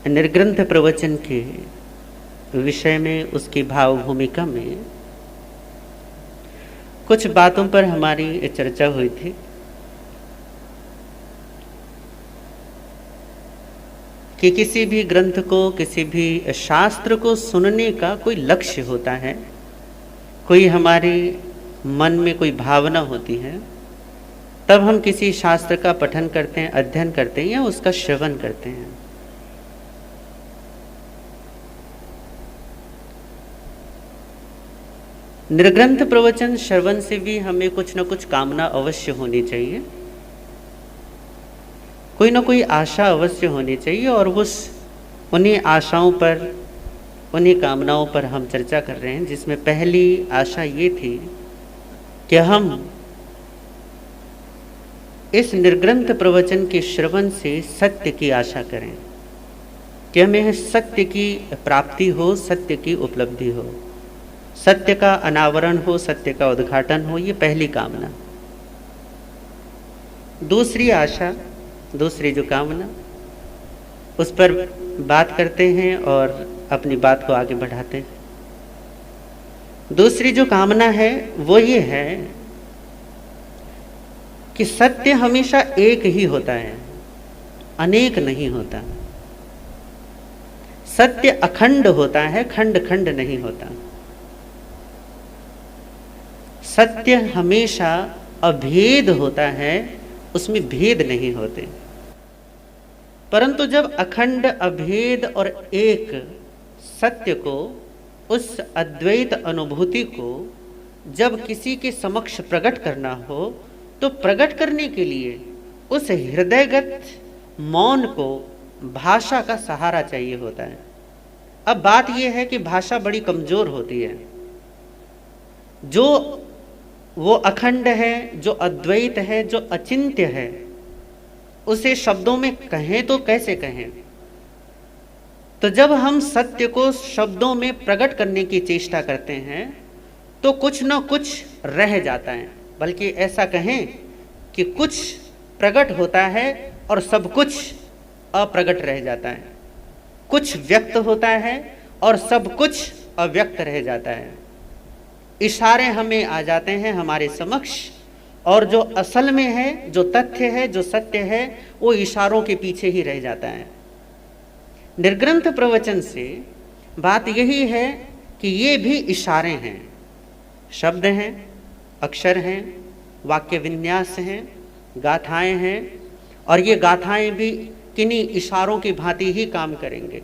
निर्ग्रंथ प्रवचन के विषय में, उसकी भाव भूमिका में कुछ बातों पर हमारी चर्चा हुई थी। कि किसी भी ग्रंथ को, किसी भी शास्त्र को सुनने का कोई लक्ष्य होता है, कोई हमारे मन में कोई भावना होती है, तब हम किसी शास्त्र का पठन करते हैं, अध्ययन करते हैं या उसका श्रवण करते हैं। निर्ग्रंथ प्रवचन श्रवण से भी हमें कुछ न कुछ कामना अवश्य होनी चाहिए, कोई ना कोई आशा अवश्य होनी चाहिए, और उन्हीं आशाओं पर, उन्हीं कामनाओं पर हम चर्चा कर रहे हैं। जिसमें पहली आशा ये थी कि हम इस निर्ग्रंथ प्रवचन के श्रवण से सत्य की आशा करें, कि हमें सत्य की प्राप्ति हो, सत्य की उपलब्धि हो, सत्य का अनावरण हो, सत्य का उद्घाटन हो। ये पहली कामना। दूसरी आशा, दूसरी जो कामना, उस पर बात करते हैं और अपनी बात को आगे बढ़ाते हैं। दूसरी जो कामना है वो ये है कि सत्य हमेशा एक ही होता है, अनेक नहीं होता। सत्य अखंड होता है, खंड खंड नहीं होता। सत्य हमेशा अभेद होता है, उसमें भेद नहीं होते। परंतु जब अखंड, अभेद और एक सत्य को, उस अद्वैत अनुभूति को जब किसी के समक्ष प्रकट करना हो, तो प्रकट करने के लिए उस हृदयगत मौन को भाषा का सहारा चाहिए होता है। अब बात यह है कि भाषा बड़ी कमजोर होती है। जो वो अखंड है, जो अद्वैत है, जो अचिंत्य है, उसे शब्दों में कहें तो कैसे कहें। तो जब हम सत्य को शब्दों में प्रकट करने की चेष्टा करते हैं तो कुछ न कुछ रह जाता है, बल्कि ऐसा कहें कि कुछ प्रकट होता है और सब कुछ अप्रकट रह जाता है। कुछ व्यक्त होता है और सब कुछ अव्यक्त रह जाता है। इशारे हमें आ जाते हैं हमारे समक्ष, और जो असल में है, जो तथ्य है, जो सत्य है, वो इशारों के पीछे ही रह जाता है। निर्ग्रंथ प्रवचन से बात यही है कि ये भी इशारे हैं, शब्द हैं, अक्षर हैं, वाक्य विन्यास हैं, गाथाएं हैं, और ये गाथाएं भी किन्हीं इशारों की भांति ही काम करेंगे।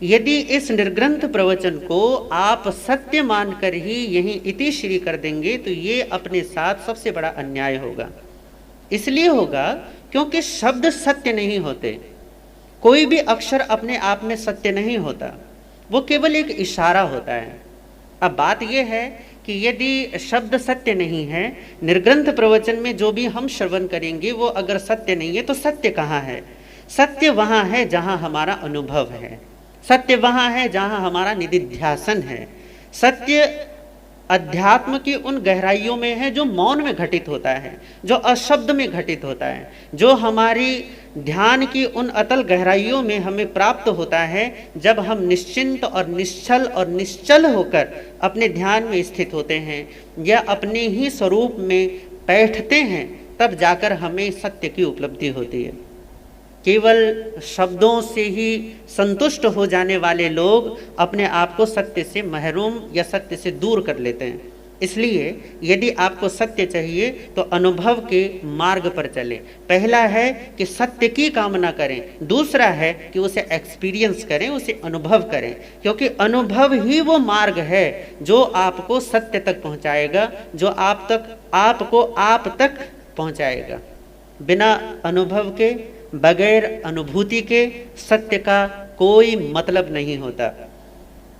यदि इस निर्ग्रंथ प्रवचन को आप सत्य मानकर ही यहीं इति श्री कर देंगे तो ये अपने साथ सबसे बड़ा अन्याय होगा। इसलिए होगा क्योंकि शब्द सत्य नहीं होते, कोई भी अक्षर अपने आप में सत्य नहीं होता, वो केवल एक इशारा होता है। अब बात यह है कि यदि शब्द सत्य नहीं है, निर्ग्रंथ प्रवचन में जो भी हम श्रवण करेंगे वो अगर सत्य नहीं है, तो सत्य कहाँ है? सत्य वहाँ है जहाँ हमारा अनुभव है, सत्य वहाँ है जहाँ हमारा निधिध्यासन है। सत्य अध्यात्म की उन गहराइयों में है जो मौन में घटित होता है, जो अशब्द में घटित होता है, जो हमारी ध्यान की उन अतल गहराइयों में हमें प्राप्त होता है जब हम निश्चिंत और निश्चल और निश्चल होकर अपने ध्यान में स्थित होते हैं या अपने ही स्वरूप में बैठते हैं, तब जाकर हमें सत्य की उपलब्धि होती है। केवल शब्दों से ही संतुष्ट हो जाने वाले लोग अपने आप को सत्य से महरूम या सत्य से दूर कर लेते हैं। इसलिए यदि आपको सत्य चाहिए तो अनुभव के मार्ग पर चलें। पहला है कि सत्य की कामना करें, दूसरा है कि उसे एक्सपीरियंस करें, उसे अनुभव करें, क्योंकि अनुभव ही वो मार्ग है जो आपको सत्य तक पहुंचाएगा, जो आपको आप तक पहुंचाएगा। बिना अनुभव के, बगैर अनुभूति के सत्य का कोई मतलब नहीं होता।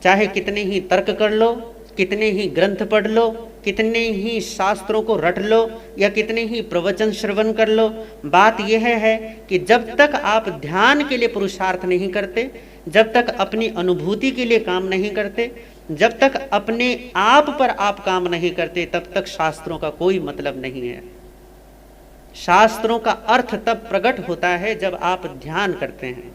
चाहे कितने ही तर्क कर लो, कितने ही ग्रंथ पढ़ लो, कितने ही शास्त्रों को रट लो या कितने ही प्रवचन श्रवण कर लो, बात यह है कि जब तक आप ध्यान के लिए पुरुषार्थ नहीं करते, जब तक अपनी अनुभूति के लिए काम नहीं करते, जब तक अपने आप पर आप काम नहीं करते, तब तक शास्त्रों का कोई मतलब नहीं है। शास्त्रों का अर्थ तब प्रकट होता है जब आप ध्यान करते हैं।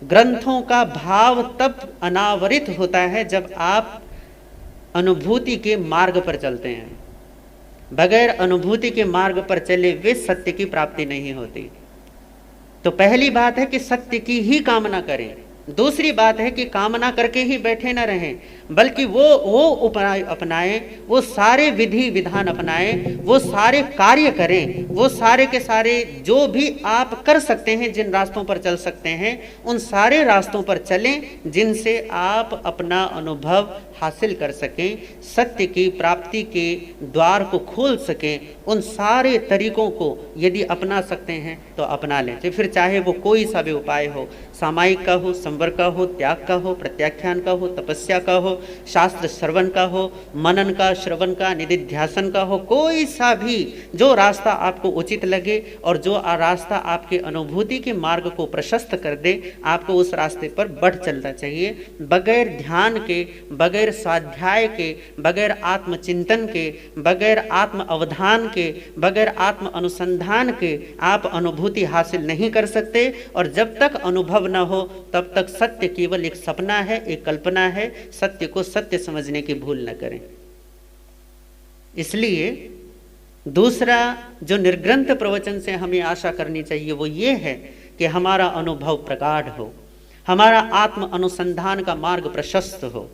ग्रंथों का भाव तब अनावरित होता है जब आप अनुभूति के मार्ग पर चलते हैं। बगैर अनुभूति के मार्ग पर चले वे सत्य की प्राप्ति नहीं होती। तो पहली बात है कि सत्य की ही कामना करें। दूसरी बात है कि कामना करके ही बैठे न रहें, बल्कि वो उपाय अपनाएं, वो सारे विधि विधान अपनाएं, वो सारे कार्य करें, वो सारे के सारे जो भी आप कर सकते हैं, जिन रास्तों पर चल सकते हैं उन सारे रास्तों पर चलें जिनसे आप अपना अनुभव हासिल कर सकें, सत्य की प्राप्ति के द्वार को खोल सकें। उन सारे तरीकों को यदि अपना सकते हैं तो अपना लें, तो फिर चाहे वो कोई सा भी उपाय हो, सामायिक का हो, संवर का हो, त्याग का हो, प्रत्याख्यान का हो, तपस्या का हो, शास्त्र श्रवण का हो, मनन का, श्रवण का, निधिध्यासन का हो, कोई सा भी जो रास्ता आपको उचित लगे और जो रास्ता आपके अनुभूति के मार्ग को प्रशस्त कर दे, आपको उस रास्ते पर बढ़ चलना चाहिए। बगैर ध्यान के, बगैर स्वाध्याय के, बगैर आत्मचिंतन के, बगैर आत्म अवधान के, बगैर आत्म अनुसंधान के आप अनुभूति हासिल नहीं कर सकते। और जब तक अनुभव न हो तब तक सत्य केवल एक सपना है, एक कल्पना है। सत्य को सत्य समझने की भूल न करें। इसलिए दूसरा जो निर्ग्रंथ प्रवचन से हमें आशा करनी चाहिए वो ये है कि हमारा अनुभव प्रगाढ़ हो, हमारा आत्म अनुसंधान का मार्ग प्रशस्त हो,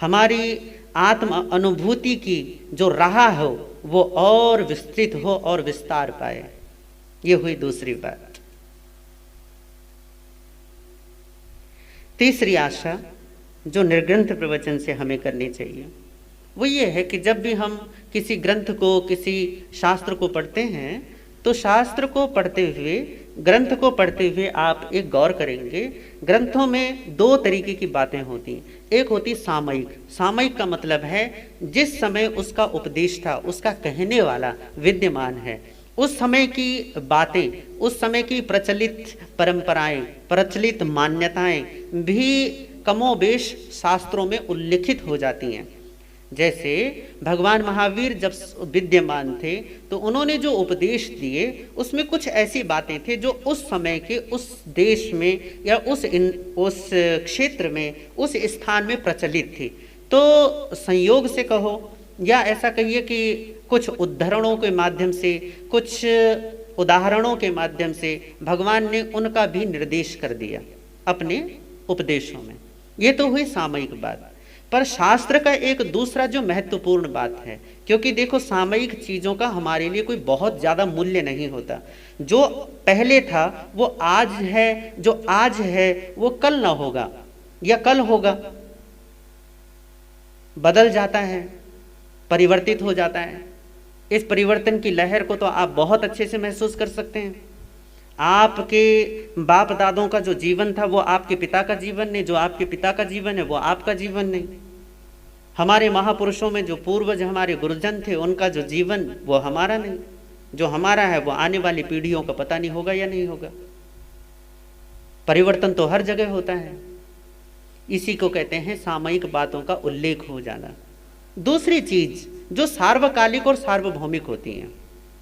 हमारी आत्म अनुभूति की जो राह हो वो और विस्तृत हो और विस्तार पाए। ये हुई दूसरी बात। तीसरी आशा जो निर्ग्रंथ प्रवचन से हमें करनी चाहिए वो ये है कि जब भी हम किसी ग्रंथ को, किसी शास्त्र को पढ़ते हैं तो शास्त्र को पढ़ते हुए, ग्रंथ को पढ़ते हुए आप एक गौर करेंगे, ग्रंथों में दो तरीके की बातें होती हैं। एक होती सामयिक। सामयिक का मतलब है जिस समय उसका उपदेश था, उसका कहने वाला विद्यमान है, उस समय की बातें, उस समय की प्रचलित परंपराएं, प्रचलित मान्यताएं भी कमोबेश शास्त्रों में उल्लिखित हो जाती हैं। जैसे भगवान महावीर जब विद्यमान थे तो उन्होंने जो उपदेश दिए उसमें कुछ ऐसी बातें थी जो उस समय के, उस देश में या उस क्षेत्र में, उस स्थान में प्रचलित थी। तो संयोग से कहो या ऐसा कहिए कि कुछ उद्धरणों के माध्यम से, कुछ उदाहरणों के माध्यम से भगवान ने उनका भी निर्देश कर दिया अपने उपदेशों में। ये तो हुई सामयिक बात। पर शास्त्र का एक दूसरा जो महत्वपूर्ण बात है, क्योंकि देखो सामयिक चीज़ों का हमारे लिए कोई बहुत ज़्यादा मूल्य नहीं होता। जो पहले था वो आज है, जो आज है वो कल ना होगा या कल होगा, बदल जाता है, परिवर्तित हो जाता है। इस परिवर्तन की लहर को तो आप बहुत अच्छे से महसूस कर सकते हैं। आपके बाप दादों का जो जीवन था वो आपके पिता का जीवन नहीं, जो आपके पिता का जीवन है वो आपका जीवन नहीं। हमारे महापुरुषों में जो पूर्वज हमारे गुरुजन थे उनका जो जीवन वो हमारा नहीं, जो हमारा है वो आने वाली पीढ़ियों का पता नहीं होगा या नहीं होगा। परिवर्तन तो हर जगह होता है। इसी को कहते हैं सामयिक बातों का उल्लेख हो जाना। दूसरी चीज जो सार्वकालिक और सार्वभौमिक होती हैं,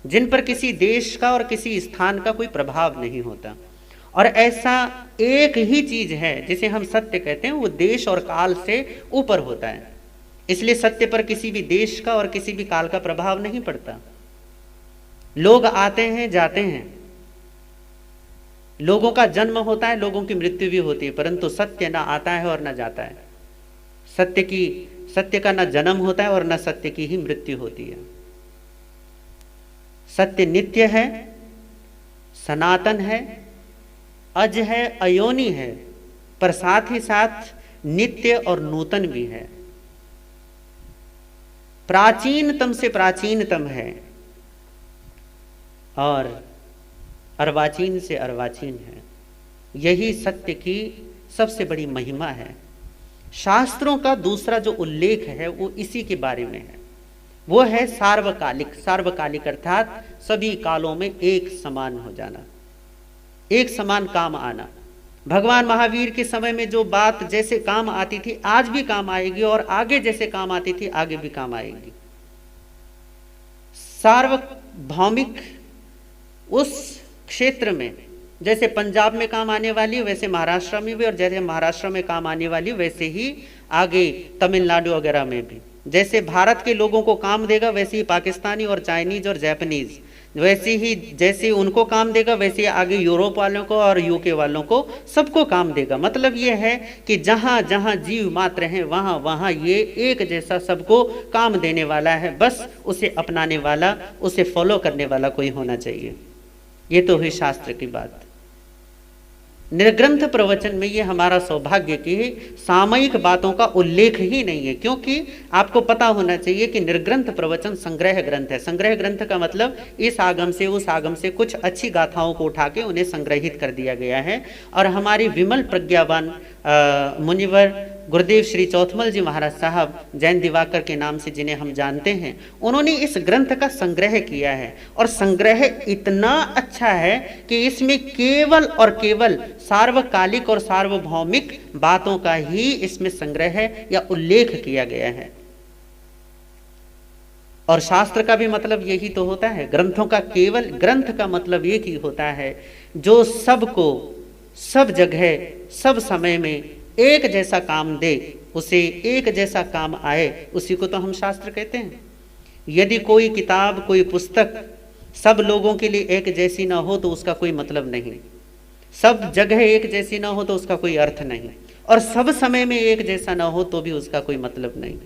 जिन पर किसी देश का और किसी स्थान का कोई प्रभाव नहीं होता, और ऐसा एक ही चीज है जिसे हम सत्य कहते हैं, वो देश और काल से ऊपर होता है। इसलिए सत्य पर किसी भी देश का और किसी भी काल का प्रभाव नहीं पड़ता। लोग आते हैं, जाते हैं, लोगों का जन्म होता है, लोगों की मृत्यु भी होती है, परंतु सत्य ना आता है और ना जाता है। सत्य का ना जन्म होता है और ना सत्य की ही मृत्यु होती है। सत्य नित्य है, सनातन है, अज है, अयोनी है, पर साथ ही साथ नित्य और नूतन भी है। प्राचीनतम से प्राचीनतम है और अर्वाचीन से अर्वाचीन है। यही सत्य की सबसे बड़ी महिमा है। शास्त्रों का दूसरा जो उल्लेख है वो इसी के बारे में है। वो है सार्वकालिक। सार्वकालिक अर्थात सभी कालों में एक समान हो जाना, एक समान काम आना। भगवान महावीर के समय में जो बात जैसे काम आती थी आज भी काम आएगी, और आगे जैसे काम आती थी आगे भी काम आएगी। सार्वभौमिक उस क्षेत्र में जैसे पंजाब में काम आने वाली वैसे महाराष्ट्र में भी, और जैसे महाराष्ट्र में काम आने वाली वैसे ही आगे तमिलनाडु वगैरह में भी। जैसे भारत के लोगों को काम देगा वैसे ही पाकिस्तानी और चाइनीज और जापानीज, वैसे ही जैसे उनको काम देगा वैसे ही आगे यूरोप वालों को और यूके वालों को सबको काम देगा। मतलब ये है कि जहाँ जहाँ जीव मात्र हैं वहाँ वहाँ ये एक जैसा सबको काम देने वाला है, बस उसे अपनाने वाला, उसे फॉलो करने वाला कोई होना चाहिए। ये तो हुई शास्त्र की बात। निर्ग्रंथ प्रवचन में ये हमारा सौभाग्य कि सामयिक बातों का उल्लेख ही नहीं है, क्योंकि आपको पता होना चाहिए कि निर्ग्रंथ प्रवचन संग्रह ग्रंथ है। संग्रह ग्रंथ का मतलब इस आगम से उस आगम से कुछ अच्छी गाथाओं को उठा के उन्हें संग्रहित कर दिया गया है। और हमारी विमल प्रज्ञावान मुनिवर गुरुदेव श्री चौथमल जी महाराज साहब, जैन दिवाकर के नाम से जिन्हें हम जानते हैं, उन्होंने इस ग्रंथ का संग्रह किया है। और संग्रह इतना अच्छा है कि इसमें केवल और केवल सार्वकालिक और सार्वभौमिक बातों का ही इसमें संग्रह या उल्लेख किया गया है। और शास्त्र का भी मतलब यही तो होता है। ग्रंथों का केवल ग्रंथ का मतलब एक ही होता है, जो सबको सब जगह सब समय में एक जैसा काम दे, उसे एक जैसा काम आए, उसी को तो हम शास्त्र कहते हैं। यदि कोई किताब कोई पुस्तक सब लोगों के लिए एक जैसी ना हो तो उसका कोई मतलब नहीं, सब जगह एक जैसी ना हो तो उसका कोई अर्थ नहीं, और सब समय में एक जैसा ना हो तो भी उसका कोई मतलब नहीं।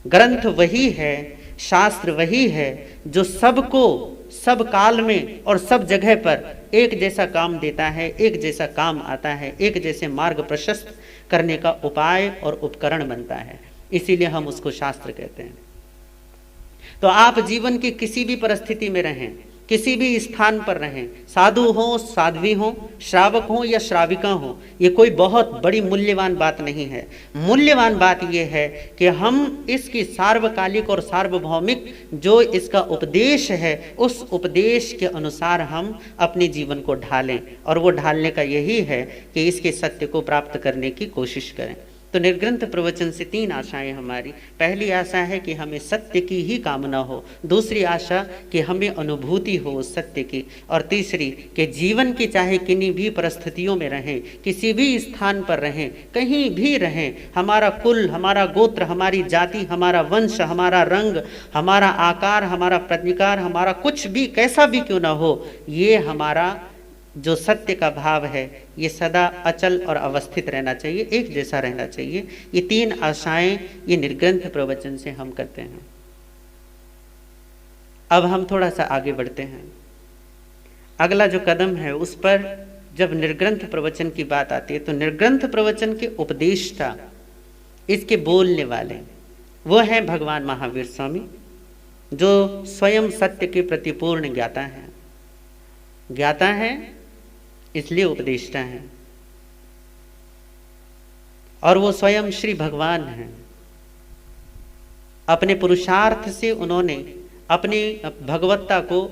ग्रंथ वही है, शास्त्र वही है जो सबको सब काल में और सब जगह पर एक जैसा काम देता है, एक जैसा काम आता है, एक जैसे मार्ग प्रशस्त करने का उपाय और उपकरण बनता है। इसीलिए हम उसको शास्त्र कहते हैं। तो आप जीवन की किसी भी परिस्थिति में रहें, किसी भी स्थान पर रहें, साधु हो साध्वी हो, श्रावक हो या श्राविका हो, ये कोई बहुत बड़ी मूल्यवान बात नहीं है। मूल्यवान बात यह है कि हम इसकी सार्वकालिक और सार्वभौमिक जो इसका उपदेश है, उस उपदेश के अनुसार हम अपने जीवन को ढालें, और वो ढालने का यही है कि इसके सत्य को प्राप्त करने की कोशिश करें। तो निर्ग्रंथ प्रवचन से 3 आशाएं हमारी। पहली आशा है कि हमें सत्य की ही कामना हो, दूसरी आशा कि हमें अनुभूति हो उस सत्य की, और तीसरी कि जीवन की चाहे किन्हीं भी परिस्थितियों में रहें, किसी भी स्थान पर रहें, कहीं भी रहें, हमारा कुल, हमारा गोत्र, हमारी जाति, हमारा वंश, हमारा रंग, हमारा आकार, हमारा प्रतिकार, हमारा कुछ भी कैसा भी क्यों ना हो, ये हमारा जो सत्य का भाव है ये सदा अचल और अवस्थित रहना चाहिए, एक जैसा रहना चाहिए। ये 3 आशाएं ये निर्ग्रंथ प्रवचन से हम करते हैं। अब हम थोड़ा सा आगे बढ़ते हैं। अगला जो कदम है उस पर जब निर्ग्रंथ प्रवचन की बात आती है तो निर्ग्रंथ प्रवचन के उपदेष्टा, इसके बोलने वाले, वो हैं भगवान महावीर स्वामी, जो स्वयं सत्य के प्रति पूर्ण ज्ञाता हैं। ज्ञाता है इसलिए उपदेष्टा हैं, और वो स्वयं श्री भगवान हैं। अपने पुरुषार्थ से उन्होंने अपनी भगवत्ता को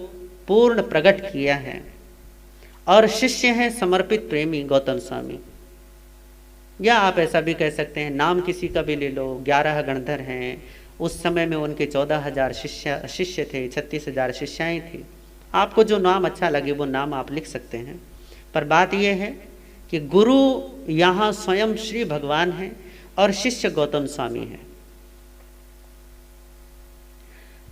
पूर्ण प्रकट किया है, और शिष्य हैं समर्पित प्रेमी गौतम स्वामी। या आप ऐसा भी कह सकते हैं, नाम किसी का भी ले लो, 11 गणधर हैं। उस समय में उनके 14,000 शिष्य थे, 36,000 शिष्याएं थी। आपको जो नाम अच्छा लगे वो नाम आप लिख सकते हैं, पर बात यह है कि गुरु यहाँ स्वयं श्री भगवान हैं और शिष्य गौतम स्वामी हैं।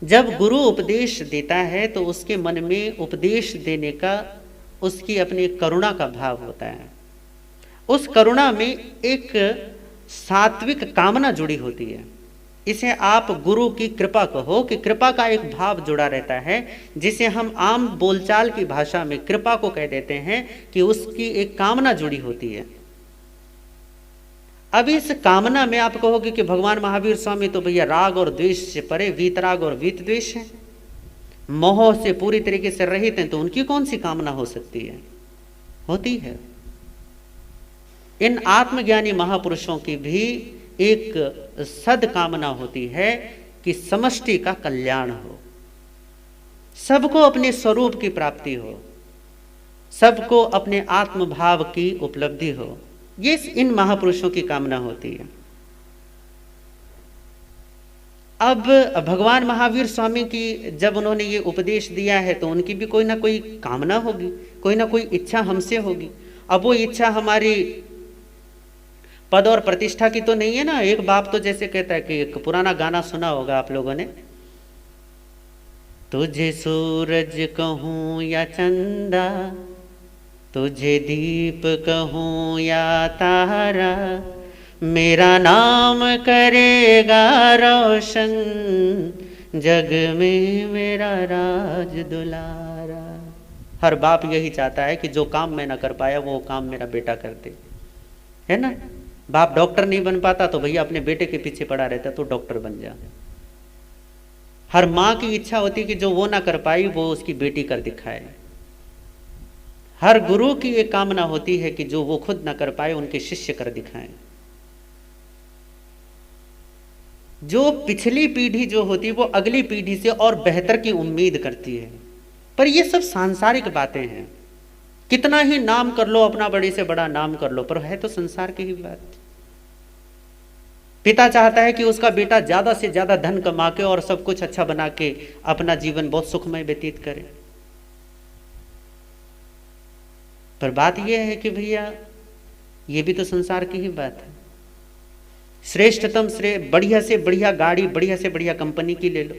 जब गुरु उपदेश देता है तो उसके मन में उपदेश देने का, उसकी अपनी करुणा का भाव होता है। उस करुणा में एक सात्विक कामना जुड़ी होती है। इसे आप गुरु की कृपा कहो कि कृपा का एक भाव जुड़ा रहता है, जिसे हम आम बोलचाल की भाषा में कृपा को कह देते हैं कि उसकी एक कामना जुड़ी होती है। अब इस कामना में आप कहोगे कि भगवान महावीर स्वामी तो भैया राग और द्वेष से परे, वीतराग और वीत द्वेष है, मोह से पूरी तरीके से रहित हैं, तो उनकी कौन सी कामना हो सकती है? होती है। इन आत्मज्ञानी महापुरुषों की भी एक सद्कामना होती है कि समष्टि का कल्याण हो, सबको अपने स्वरूप की प्राप्ति हो, सबको अपने आत्मभाव की उपलब्धि हो। ये इन महापुरुषों की कामना होती है। अब भगवान महावीर स्वामी की जब उन्होंने ये उपदेश दिया है तो उनकी भी कोई ना कोई कामना होगी, कोई ना कोई इच्छा हमसे होगी। अब वो इच्छा हमारी पद और प्रतिष्ठा की तो नहीं है ना। एक बाप तो जैसे कहता है कि एक पुराना गाना सुना होगा आप लोगों ने, तुझे सूरज कहूं या चंदा, तुझे दीप कहूं या तारा, मेरा नाम करेगा रोशन, जग में मेरा राज दुलारा। हर बाप यही चाहता है कि जो काम मैं ना कर पाया वो काम मेरा बेटा कर दे, है ना। बाप डॉक्टर नहीं बन पाता तो भैया अपने बेटे के पीछे पड़ा रहता तो डॉक्टर बन जा। हर माँ की इच्छा होती है कि जो वो ना कर पाई वो उसकी बेटी कर दिखाए। हर गुरु की एक कामना होती है कि जो वो खुद ना कर पाए उनके शिष्य कर दिखाएं। जो पिछली पीढ़ी जो होती है वो अगली पीढ़ी से और बेहतर की उम्मीद करती है। पर ये सब सांसारिक बातें हैं। कितना ही नाम कर लो, अपना बड़े से बड़ा नाम कर लो, पर है तो संसार की ही बात। पिता चाहता है कि उसका बेटा ज्यादा से ज्यादा धन कमा के और सब कुछ अच्छा बना के अपना जीवन बहुत सुखमय व्यतीत करे। पर बात यह है कि भैया ये भी तो संसार की ही बात है। श्रेष्ठतम बढ़िया से बढ़िया गाड़ी, बढ़िया से बढ़िया कंपनी की ले लो,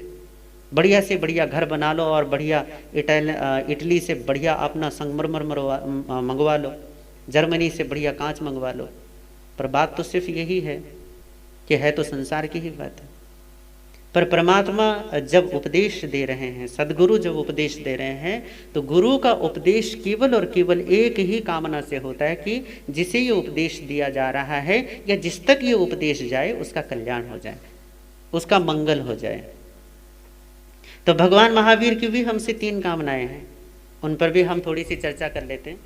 बढ़िया से बढ़िया घर बना लो और बढ़िया इटली से बढ़िया अपना संगमरमर मंगवा लो, जर्मनी से बढ़िया कांच मंगवा लो। पर बात तो सिर्फ यही है कि है तो संसार की ही बात है। पर परमात्मा जब उपदेश दे रहे हैं, सदगुरु जब उपदेश दे रहे हैं, तो गुरु का उपदेश केवल और केवल एक ही कामना से होता है कि जिसे ये उपदेश दिया जा रहा है या जिस तक ये उपदेश जाए उसका कल्याण हो जाए, उसका मंगल हो जाए। तो भगवान महावीर की भी हमसे 3 कामनाएं हैं, उन पर भी हम थोड़ी सी चर्चा कर लेते हैं।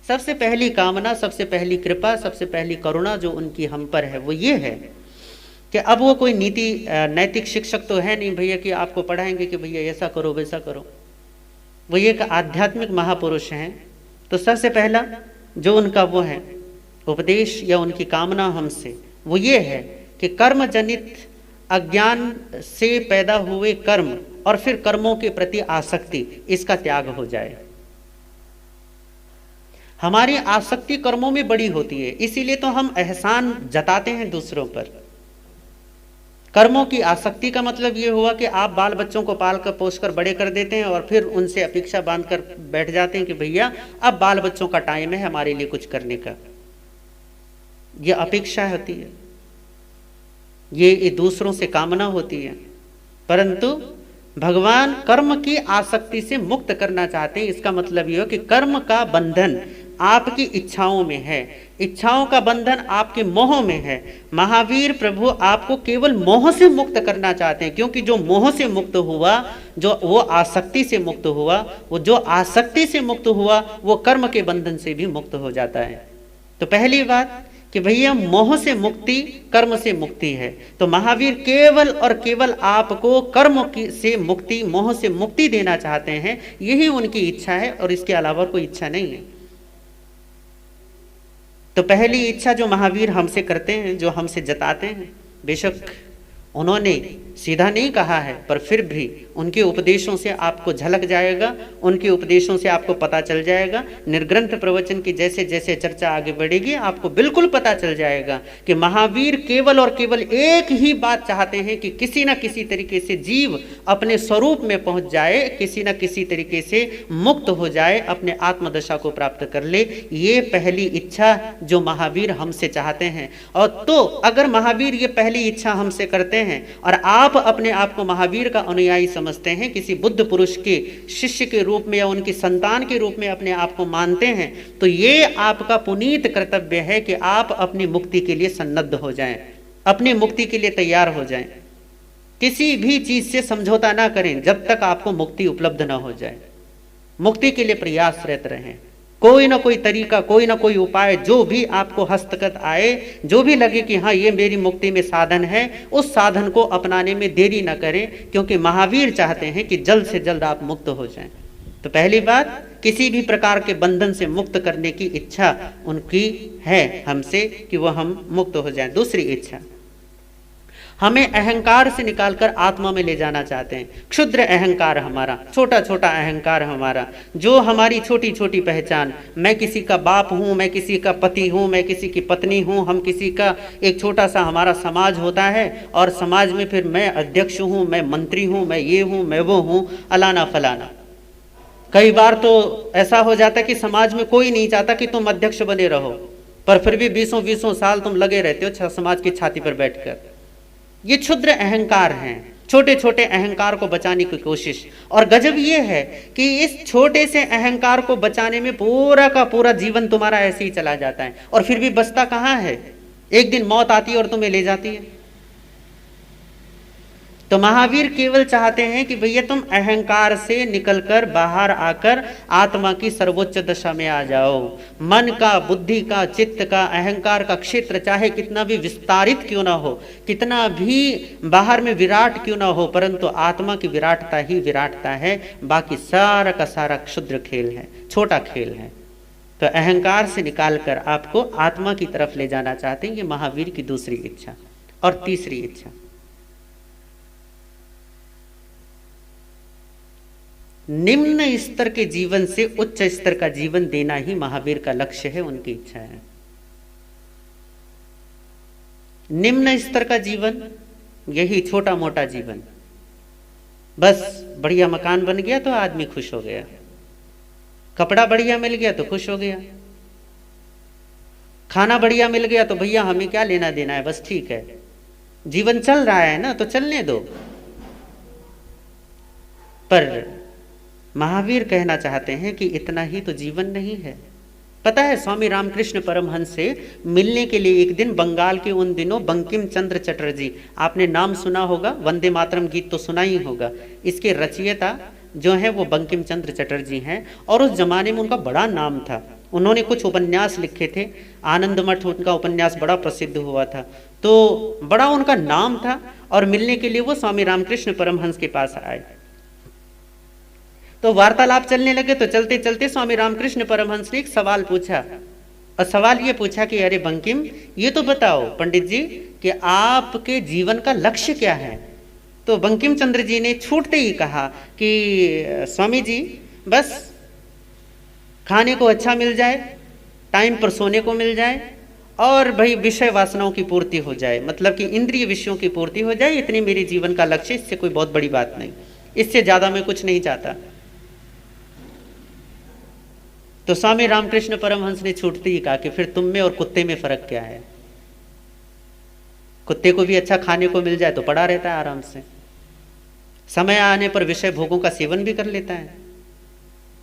सबसे पहली कामना, सबसे पहली कृपा, सबसे पहली करुणा जो उनकी हम पर है वो ये है कि अब वो कोई नैतिक शिक्षक तो है नहीं भैया कि आपको पढ़ाएंगे कि भैया ऐसा करो वैसा करो। वो एक आध्यात्मिक महापुरुष हैं। तो सबसे पहला जो उनका वो है उपदेश या उनकी कामना हमसे वो ये है कि कर्म जनित अज्ञान से पैदा हुए कर्म और फिर कर्मों के प्रति आसक्ति, इसका त्याग हो जाए। हमारी आसक्ति कर्मों में बड़ी होती है, इसीलिए तो हम एहसान जताते हैं दूसरों पर। कर्मों की आसक्ति का मतलब ये हुआ कि आप बाल बच्चों को पाल कर पोस कर बड़े कर देते हैं और फिर उनसे अपेक्षा बांध कर बैठ जाते हैं कि भैया अब बाल बच्चों का टाइम है हमारे लिए कुछ करने का। ये अपेक्षा होती है, ये दूसरों से कामना होती है। परंतु भगवान कर्म की आसक्ति से मुक्त करना चाहते हैं। इसका मतलब ये हो कि कर्म का बंधन आपकी इच्छाओं में है, इच्छाओं का बंधन आपके मोह में है। महावीर प्रभु आपको केवल मोह से मुक्त करना चाहते हैं, क्योंकि जो मोह से मुक्त हुआ, जो वो आसक्ति से मुक्त हुआ, वो जो आसक्ति से मुक्त हुआ वो कर्म के बंधन से भी मुक्त हो जाता है। तो पहली बात कि भैया मोह से मुक्ति, कर्म से मुक्ति है। तो महावीर केवल और केवल आपको कर्म से मुक्ति, मोह से मुक्ति देना चाहते हैं। यही उनकी इच्छा है और इसके अलावा कोई इच्छा नहीं है। तो पहली इच्छा जो महावीर हमसे करते हैं, जो हमसे जताते हैं, बेशक उन्होंने सीधा नहीं कहा है पर फिर भी उनके उपदेशों से आपको झलक जाएगा, उनके उपदेशों से आपको पता चल जाएगा। निर्ग्रंथ प्रवचन की जैसे जैसे चर्चा आगे बढ़ेगी आपको बिल्कुल पता चल जाएगा कि महावीर केवल और केवल एक ही बात चाहते हैं कि किसी न किसी तरीके से जीव अपने स्वरूप में पहुंच जाए, किसी न किसी तरीके से मुक्त हो जाए, अपने आत्मदशा को प्राप्त कर ले। ये पहली इच्छा जो महावीर हमसे चाहते हैं। और तो अगर महावीर ये पहली इच्छा हमसे करते हैं और आप अपने आप को महावीर का अनुयायी समझते हैं, किसी बुद्ध पुरुष के शिष्य के रूप में या उनकी संतान के रूप में अपने आप को मानते हैं, तो ये आपका पुनीत कर्तव्य है कि आप अपनी मुक्ति के लिए सन्नद्ध हो जाएं, अपनी मुक्ति के लिए तैयार हो जाएं। किसी भी चीज से समझौता ना करें जब तक आपको मुक्ति उपलब्ध ना हो जाए। मुक्ति के लिए प्रयासरत रहें। कोई ना कोई तरीका, कोई ना कोई उपाय जो भी आपको हस्तगत आए, जो भी लगे कि हाँ ये मेरी मुक्ति में साधन है, उस साधन को अपनाने में देरी ना करें, क्योंकि महावीर चाहते हैं कि जल्द से जल्द आप मुक्त हो जाएं। तो पहली बात, किसी भी प्रकार के बंधन से मुक्त करने की इच्छा उनकी है हमसे कि वह हम मुक्त हो जाएं। दूसरी इच्छा, हमें अहंकार से निकालकर आत्मा में ले जाना चाहते हैं। क्षुद्र अहंकार हमारा, छोटा छोटा अहंकार हमारा, जो हमारी छोटी छोटी पहचान, मैं किसी का बाप हूँ, मैं किसी का पति हूँ, मैं किसी की पत्नी हूँ, हम किसी का एक छोटा सा हमारा समाज होता है, और समाज में फिर मैं अध्यक्ष हूँ, मैं मंत्री हूँ, मैं ये हूँ, मैं वो हूँ, अलाना फलाना। कई बार तो ऐसा हो जाता है कि समाज में कोई नहीं चाहता कि तुम अध्यक्ष बने रहो, पर फिर भी 20 साल तुम लगे रहते हो समाज की छाती पर बैठकर। ये क्षुद्र अहंकार हैं, छोटे छोटे अहंकार को बचाने की कोशिश। और गजब ये है कि इस छोटे से अहंकार को बचाने में पूरा का पूरा जीवन तुम्हारा ऐसे ही चला जाता है, और फिर भी बचता कहाँ है? एक दिन मौत आती है और तुम्हें ले जाती है। तो महावीर केवल चाहते हैं कि भैया तुम अहंकार से निकलकर बाहर आकर आत्मा की सर्वोच्च दशा में आ जाओ। मन का, बुद्धि का, चित्त का, अहंकार का क्षेत्र चाहे कितना भी विस्तारित क्यों ना हो, कितना भी बाहर में विराट क्यों ना हो, परंतु आत्मा की विराटता ही विराटता है। बाकी सारा का सारा क्षुद्र खेल है, छोटा खेल है। तो अहंकार से निकालकर आपको आत्मा की तरफ ले जाना चाहते हैं, ये महावीर की दूसरी इच्छा। और तीसरी इच्छा, निम्न स्तर के जीवन से उच्च स्तर का जीवन देना ही महावीर का लक्ष्य है, उनकी इच्छा है। निम्न स्तर का जीवन, यही छोटा मोटा जीवन, बस बढ़िया मकान बन गया तो आदमी खुश हो गया, कपड़ा बढ़िया मिल गया तो खुश हो गया, खाना बढ़िया मिल गया तो भैया हमें क्या लेना देना है, बस ठीक है, जीवन चल रहा है ना तो चलने दो। पर महावीर कहना चाहते हैं कि इतना ही तो जीवन नहीं है। पता है, स्वामी रामकृष्ण परमहंस से मिलने के लिए एक दिन बंगाल के उन दिनों बंकिम चंद्र चटर्जी, आपने नाम सुना होगा, वंदे मातरम गीत तो सुना ही होगा, इसके रचयिता जो है वो बंकिम चंद्र चटर्जी हैं। और उस जमाने में उनका बड़ा नाम था, उन्होंने कुछ उपन्यास लिखे थे, आनंद मठ उनका उपन्यास बड़ा प्रसिद्ध हुआ था, तो बड़ा उनका नाम था। और मिलने के लिए वो स्वामी रामकृष्ण परमहंस के पास आए, तो वार्तालाप चलने लगे। तो चलते चलते स्वामी रामकृष्ण परमहंस ने एक सवाल पूछा, और सवाल ये पूछा कि अरे बंकिम, ये तो बताओ पंडित जी कि आपके जीवन का लक्ष्य क्या है। तो बंकिम चंद्र जी ने छूटते ही कहा कि स्वामी जी, बस खाने को अच्छा मिल जाए, टाइम पर सोने को मिल जाए, और भाई विषय वासनाओं की पूर्ति हो जाए, मतलब कि इंद्रिय विषयों की पूर्ति हो जाए, इतनी मेरी जीवन का लक्ष्य, इससे कोई बहुत बड़ी बात नहीं, इससे ज्यादा मैं कुछ नहीं चाहता। तो स्वामी रामकृष्ण परमहंस ने छूटते ही कहा कि फिर तुम में और कुत्ते में फर्क क्या है? कुत्ते को भी अच्छा खाने को मिल जाए तो पड़ा रहता है आराम से, समय आने पर विषय भोगों का सेवन भी कर लेता है,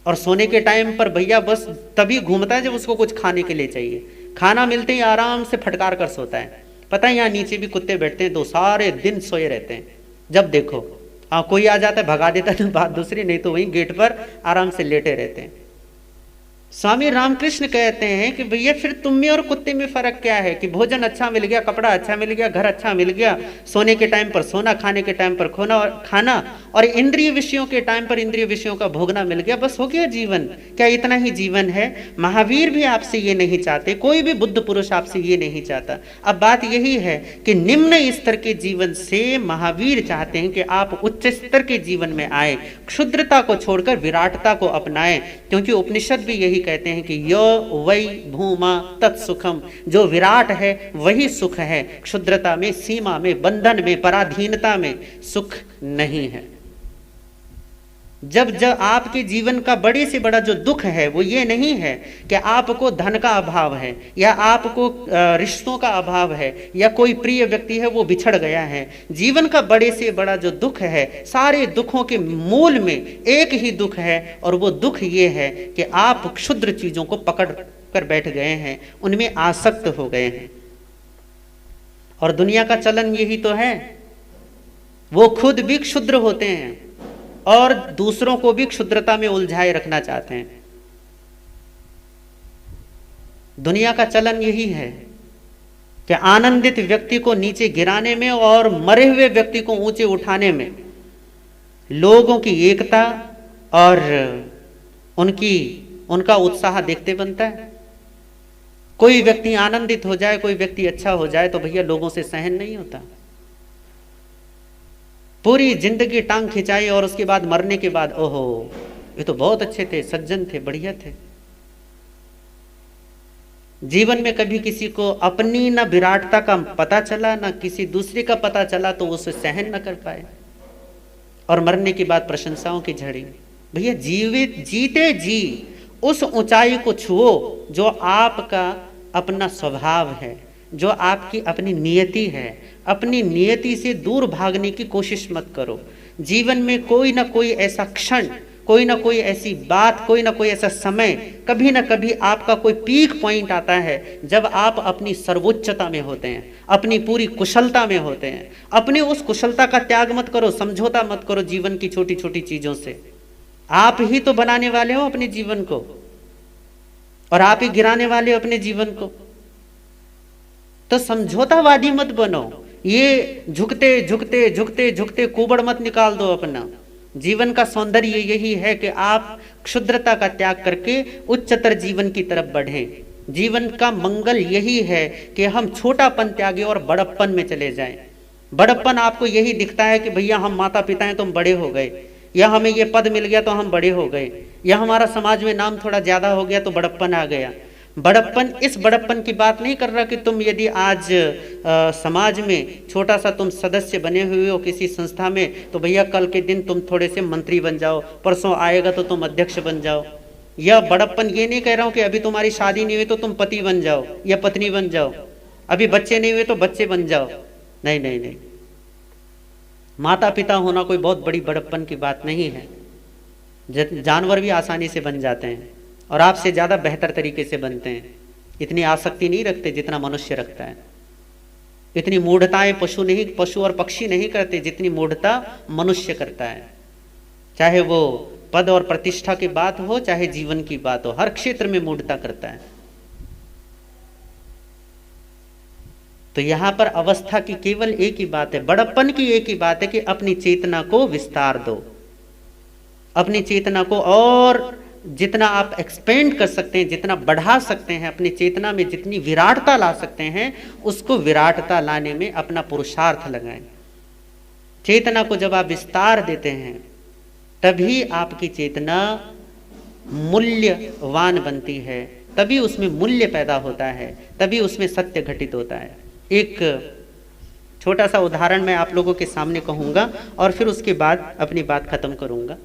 और सोने के टाइम पर भैया बस तभी घूमता है जब उसको कुछ खाने के लिए चाहिए, खाना मिलते ही आराम से फटकार कर सोता है। पता है यहाँ नीचे भी कुत्ते बैठते हैं, तो सारे दिन सोए रहते हैं, जब देखो हाँ कोई आ जाता है भगा देता है तो बात दूसरी, नहीं तो वहीं गेट पर आराम से लेटे रहते हैं। स्वामी रामकृष्ण कहते हैं कि भैया फिर तुम में और कुत्ते में फर्क क्या है कि भोजन अच्छा मिल गया, कपड़ा अच्छा मिल गया, घर अच्छा मिल गया, सोने के टाइम पर सोना, खाने के टाइम पर खाना, और इंद्रिय विषयों के टाइम पर इंद्रिय विषयों का भोगना मिल गया, बस हो गया जीवन। क्या इतना ही जीवन है? महावीर भी आपसे ये नहीं चाहते, कोई भी बुद्ध पुरुष आपसे ये नहीं चाहता। अब बात यही है कि निम्न स्तर के जीवन से महावीर चाहते हैं कि आप उच्च स्तर के जीवन में आए, क्षुद्रता को छोड़कर विराटता को अपनाएं, क्योंकि उपनिषद भी यही कहते हैं कि यो वै भूमा तत्सुखम, जो विराट है वही सुख है, क्षुद्रता में, सीमा में, बंधन में, पराधीनता में सुख नहीं है। जब आपके जीवन का बड़े से बड़ा जो दुख है वो ये नहीं है कि आपको धन का अभाव है, या आपको रिश्तों का अभाव है, या कोई प्रिय व्यक्ति है वो बिछड़ गया है। जीवन का बड़े से बड़ा जो दुख है, सारे दुखों के मूल में एक ही दुख है, और वो दुख ये है कि आप क्षुद्र चीजों को पकड़ कर बैठ गए हैं, उनमें आसक्त हो गए हैं। और दुनिया का चलन यही तो है, वो खुद भी क्षुद्र होते हैं और दूसरों को भी क्षुद्रता में उलझाए रखना चाहते हैं। दुनिया का चलन यही है कि आनंदित व्यक्ति को नीचे गिराने में और मरे हुए व्यक्ति को ऊंचे उठाने में लोगों की एकता और उनका उत्साह देखते बनता है। कोई व्यक्ति आनंदित हो जाए, कोई व्यक्ति अच्छा हो जाए तो भैया लोगों से सहन नहीं होता। पूरी जिंदगी टांग खिंचाई और उसके बाद मरने के बाद ओहो ये तो बहुत अच्छे थे, सज्जन थे, बढ़िया थे। जीवन में कभी किसी को अपनी ना विराटता का पता चला, ना किसी दूसरे का पता चला, तो उसे सहन न कर पाए और मरने के बाद प्रशंसाओं की झड़ी। भैया जीवित जीते जी उस ऊंचाई को छुओ जो आपका अपना स्वभाव है, जो आपकी अपनी नियति है। अपनी नियति से दूर भागने की कोशिश मत करो। जीवन में कोई ना कोई ऐसा क्षण, कोई ना कोई ऐसी बात, कोई ना कोई ऐसा समय, कभी ना कभी आपका कोई पीक पॉइंट आता है जब आप अपनी सर्वोच्चता में होते हैं, अपनी पूरी कुशलता में होते हैं। अपनी उस कुशलता का त्याग मत करो, समझौता मत करो जीवन की छोटी छोटी चीजों से। आप ही तो बनाने वाले हो अपने जीवन को और आप ही गिराने वाले हो अपने जीवन को। तो समझौतावादी मत बनो। ये झुकते झुकते झुकते झुकते कुबड़ मत निकाल दो अपना। जीवन का सौंदर्य यही है कि आप क्षुद्रता का त्याग करके उच्चतर जीवन की तरफ बढ़ें। जीवन का मंगल यही है कि हम छोटापन त्यागे और बड़प्पन में चले जाएं। बड़प्पन आपको यही दिखता है कि भैया हम माता पिता हैं तो हम बड़े हो गए, या हमें ये पद मिल गया तो हम बड़े हो गए, या हमारा समाज में नाम थोड़ा ज्यादा हो गया तो बड़प्पन आ गया। बड़प्पन, इस बड़प्पन की बात नहीं कर रहा कि तुम यदि आज समाज में छोटा सा तुम सदस्य बने हुए हो किसी संस्था में, तो भैया कल के दिन तुम थोड़े से मंत्री बन जाओ, परसों आएगा तो तुम अध्यक्ष बन जाओ। या बड़प्पन ये नहीं कह रहा हूँ कि अभी तुम्हारी शादी नहीं हुई तो तुम पति बन जाओ या पत्नी बन जाओ, अभी बच्चे नहीं हुए तो बच्चे बन जाओ। नहीं नहीं नहीं, माता पिता होना कोई बहुत बड़ी बड़प्पन की बात नहीं है। जानवर भी आसानी से बन जाते हैं और आपसे ज्यादा बेहतर तरीके से बनते हैं। इतनी आसक्ति नहीं रखते जितना मनुष्य रखता है। इतनी मूढ़ताएं पशु और पक्षी नहीं करते जितनी मूढ़ता मनुष्य करता है। चाहे वो पद और प्रतिष्ठा की बात हो, चाहे जीवन की बात हो, हर क्षेत्र में मूढ़ता करता है। तो यहां पर अवस्था की केवल एक ही बात है, बड़प्पन की एक ही बात है कि अपनी चेतना को विस्तार दो। अपनी चेतना को और जितना आप एक्सपेंड कर सकते हैं, जितना बढ़ा सकते हैं, अपनी चेतना में जितनी विराटता ला सकते हैं, उसको विराटता लाने में अपना पुरुषार्थ लगाएं। चेतना को जब आप विस्तार देते हैं तभी आपकी चेतना मूल्यवान बनती है, तभी उसमें मूल्य पैदा होता है, तभी उसमें सत्य घटित होता है। एक छोटा सा उदाहरण मैं आप लोगों के सामने कहूंगा और फिर उसके बाद अपनी बात खत्म करूंगा।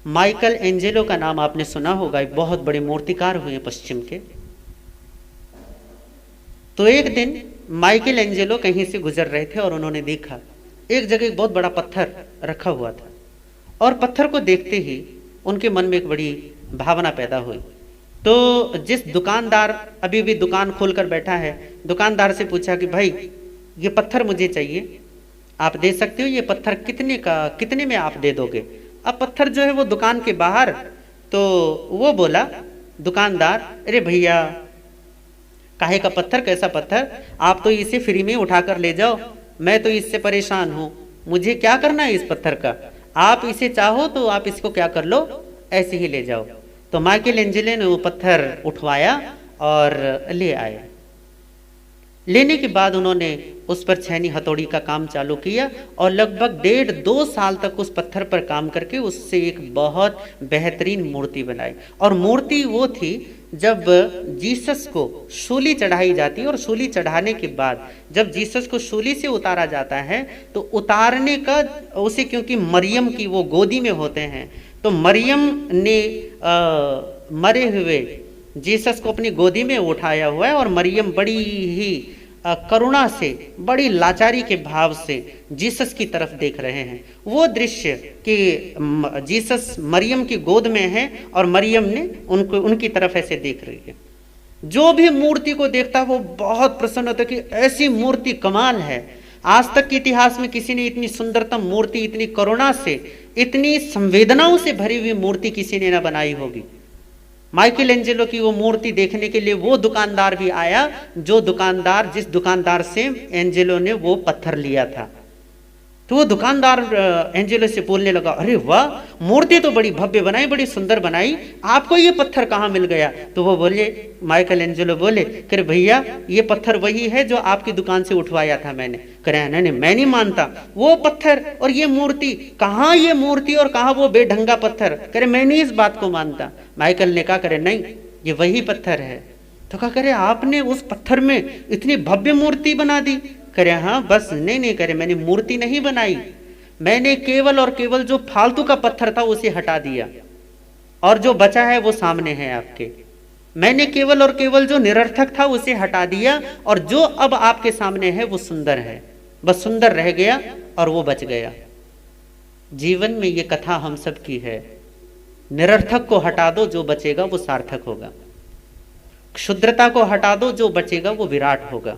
माइकल एंजेलो का नाम आपने सुना होगा, एक बहुत बड़े मूर्तिकार हुए पश्चिम के। तो एक दिन माइकल एंजेलो कहीं से गुजर रहे थे और उन्होंने देखा एक जगह एक बहुत बड़ा पत्थर रखा हुआ था, और पत्थर को देखते ही उनके मन में एक बड़ी भावना पैदा हुई। तो जिस दुकानदार अभी भी दुकान खोलकर बैठा है, दुकानदार से पूछा कि भाई ये पत्थर मुझे चाहिए, आप दे सकते हो? ये पत्थर कितने में आप दे दोगे? अब पत्थर जो है वो दुकान के बाहर, तो वो बोला दुकानदार, अरे भैया काहे का पत्थर, कैसा पत्थर, आप तो इसे फ्री में उठाकर ले जाओ, मैं तो इससे परेशान हूं, मुझे क्या करना है इस पत्थर का, आप इसे चाहो तो आप इसको क्या कर लो, ऐसे ही ले जाओ। तो माइकल एंजेलो ने वो पत्थर उठवाया और ले आए। लेने के बाद उन्होंने उस पर छेनी हथौड़ी का काम चालू किया और लगभग 1.5-2 साल तक उस पत्थर पर काम करके उससे एक बहुत बेहतरीन मूर्ति बनाई। और मूर्ति वो थी जब जीसस को सूली चढ़ाई जाती है, और सूली चढ़ाने के बाद जब जीसस को सूली से उतारा जाता है तो उतारने का उसे, क्योंकि मरियम की वो गोदी में होते हैं, तो मरियम ने मरे हुए जीसस को अपनी गोदी में उठाया हुआ है, और मरियम बड़ी ही करुणा से, बड़ी लाचारी के भाव से जीसस की तरफ देख रहे हैं। वो दृश्य कि जीसस मरियम की गोद में है और मरियम ने उनकी तरफ ऐसे देख रही है। जो भी मूर्ति को देखता वो बहुत प्रसन्न होता कि ऐसी मूर्ति कमाल है। आज तक के इतिहास में किसी ने इतनी सुंदरतम मूर्ति, इतनी करुणा से, इतनी संवेदनाओं से भरी हुई मूर्ति किसी ने ना बनाई होगी। माइकल एंजेलो की वो मूर्ति देखने के लिए वो दुकानदार भी आया जिस दुकानदार से एंजेलो ने वो पत्थर लिया था। तो वो दुकानदार एंजेलो से बोलने लगा, अरे वाह, मूर्ति तो बड़ी भव्य बनाई, बड़ी सुंदर बनाई, आपको ये पत्थर कहाँ मिल गया? तो वो बोले, माइकल एंजेलो बोले, करे भैया ये पत्थर वही है जो आपकी दुकान से उठवाया था मैंने। करे नहीं, मैं नहीं मानता, वो पत्थर और ये मूर्ति, कहाँ ये मूर्ति और कहाँ वो बेढंगा पत्थर? करे मैं नहीं इस बात को मानता। माइकल ने कहा, करे नहीं, ये वही पत्थर है। तो कहा, करे आपने उस पत्थर में इतनी भव्य मूर्ति बना दी? करे हाँ, बस नहीं, करे मैंने मूर्ति नहीं बनाई, मैंने केवल और केवल जो फालतू का पत्थर था उसे हटा दिया, और जो बचा है वो सामने है आपके। मैंने केवल और केवल जो निरर्थक था उसे हटा दिया, और जो अब आपके सामने है वो सुंदर है, बस सुंदर रह गया और वो बच गया। जीवन में ये कथा हम सब की है, निरर्थक को हटा दो, जो बचेगा वो सार्थक होगा। क्षुद्रता को हटा दो, जो बचेगा वो विराट होगा।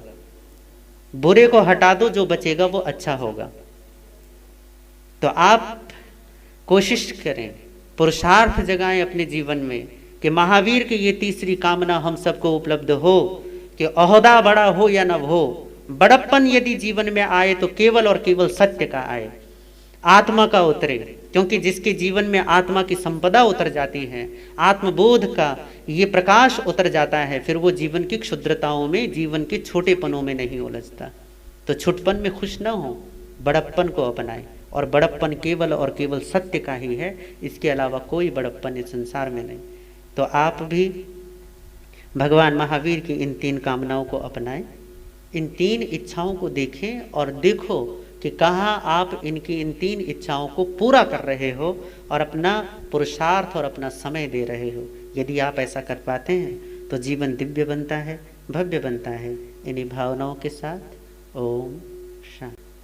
बुरे को हटा दो, जो बचेगा वो अच्छा होगा। तो आप कोशिश करें, पुरुषार्थ जगाएं अपने जीवन में कि महावीर की ये तीसरी कामना हम सबको उपलब्ध हो कि ओहदा बड़ा हो या न हो, बड़प्पन यदि जीवन में आए तो केवल और केवल सत्य का आए, आत्मा का उतरे। क्योंकि जिसके जीवन में आत्मा की संपदा उतर जाती है, आत्मबोध का ये प्रकाश उतर जाता है, फिर वो जीवन की क्षुद्रताओं में, जीवन के छोटेपनों में नहीं उलझता। तो छुटपन में खुश न हो, बड़प्पन को अपनाएं, और बड़प्पन केवल और केवल सत्य का ही है, इसके अलावा कोई बड़प्पन इस संसार में नहीं। तो आप भी भगवान महावीर की इन 3 कामनाओं को अपनाएं, इन 3 इच्छाओं को देखें और देखो कि कहाँ आप इनकी इन 3 इच्छाओं को पूरा कर रहे हो और अपना पुरुषार्थ और अपना समय दे रहे हो। यदि आप ऐसा कर पाते हैं तो जीवन दिव्य बनता है, भव्य बनता है। इन्हीं भावनाओं के साथ ओम